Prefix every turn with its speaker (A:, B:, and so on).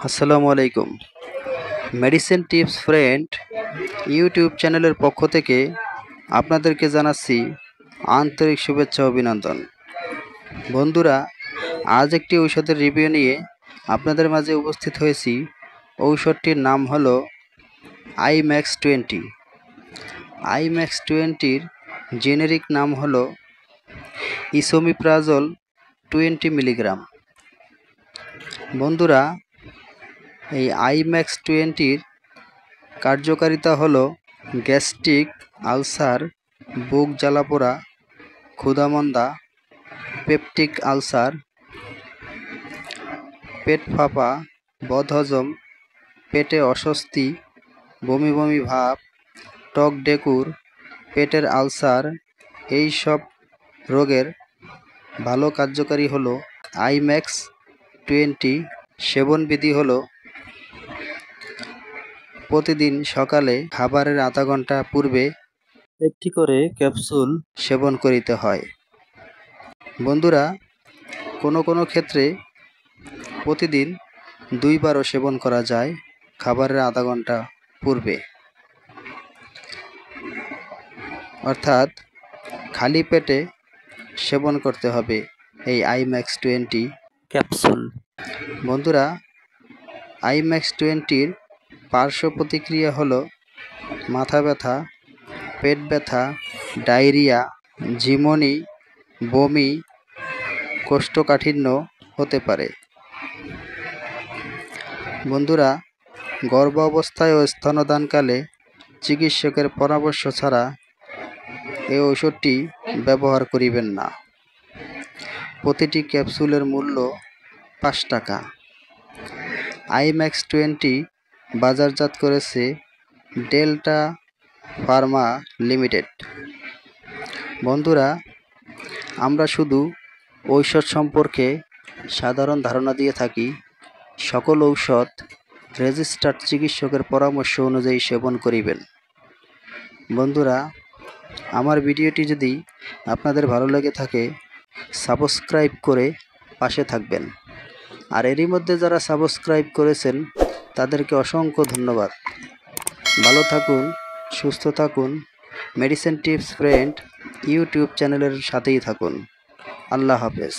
A: আসসালামু আলাইকুম। Medicine tips friend YouTube চ্যানেলের পক্ষ থেকে আপনাদেরকে জানাচ্ছি আন্তরিক শুভেচ্ছা ও অভিনন্দন। বন্ধুরা, আজ একটি ঔষধের রিভিউ নিয়ে আপনাদের মাঝে উপস্থিত হয়েছি। ঔষধটির নাম হলো IMAX-20। IMAX-20-র জেনেরিক নাম হলো ইসোমিপ্রাজল 20 মিলিগ্রাম। বন্ধুরা, এই IMAX-20-র কার্যকারিতা হলো গ্যাস্ট্রিক আলসার, বুক জ্বালাপোড়া, ক্ষুধামন্দা, পেপটিক আলসার, পেট ফাঁপা, বদহজম, পেটে অস্বস্তি, বমি বমি ভাব, টক ডেকুর, পেটের আলসার এই সব রোগের ভালো কার্যকারী হলো IMAX-20। সেবনবিধি হলো প্রতিদিন সকালে খাবারের আধা ঘন্টা পূর্বে একটি করে ক্যাপসুল সেবন করিতে হয়। বন্ধুরা, কোনো ক্ষেত্রে প্রতিদিন 2 বারও সেবন করা যায় খাবারের আধা ঘন্টা পূর্বে, অর্থাৎ খালি পেটে সেবন করতে হবে এই IMAX-20 ক্যাপসুল। বন্ধুরা, IMAX-20-র পার্শ্ব প্রতিক্রিয়া হলো মাথা ব্যথা, পেট ব্যথা, ডায়রিয়া, ঝিমুনি, বমি, কোষ্ঠকাঠিন্য হতে পারে। বন্ধুরা, গর্ভাবস্থায় ও স্তন্যদানকালে চিকিৎসকের পরামর্শ ছাড়া এই ওষুধটি ব্যবহার করিবেন না। প্রতিটি ক্যাপসুলের মূল্য 5 টাকা। IMAX-20 বাজারজাত করেছে ডেল্টা ফার্মা লিমিটেড। বন্ধুরা, আমরা শুধু ঔষধ সম্পর্কে সাধারণ ধারণা দিয়ে থাকি। সকল ঔষধ রেজিস্টার্ড চিকিৎসকের পরামর্শ অনুযায়ী সেবন করিবেন। বন্ধুরা, আমার ভিডিওটি যদি আপনাদের ভালো লেগে থাকে সাবস্ক্রাইব করে পাশে থাকবেন। আর এরই মধ্যে যারা সাবস্ক্রাইব করেছেন তাদেরকে অসংখ্য ধন্যবাদ। ভালো থাকুন, সুস্থ থাকুন। মেডিসিন টিপস ফ্রেন্ড ইউটিউব চ্যানেলের সাথেই থাকুন। আল্লাহ হাফেজ।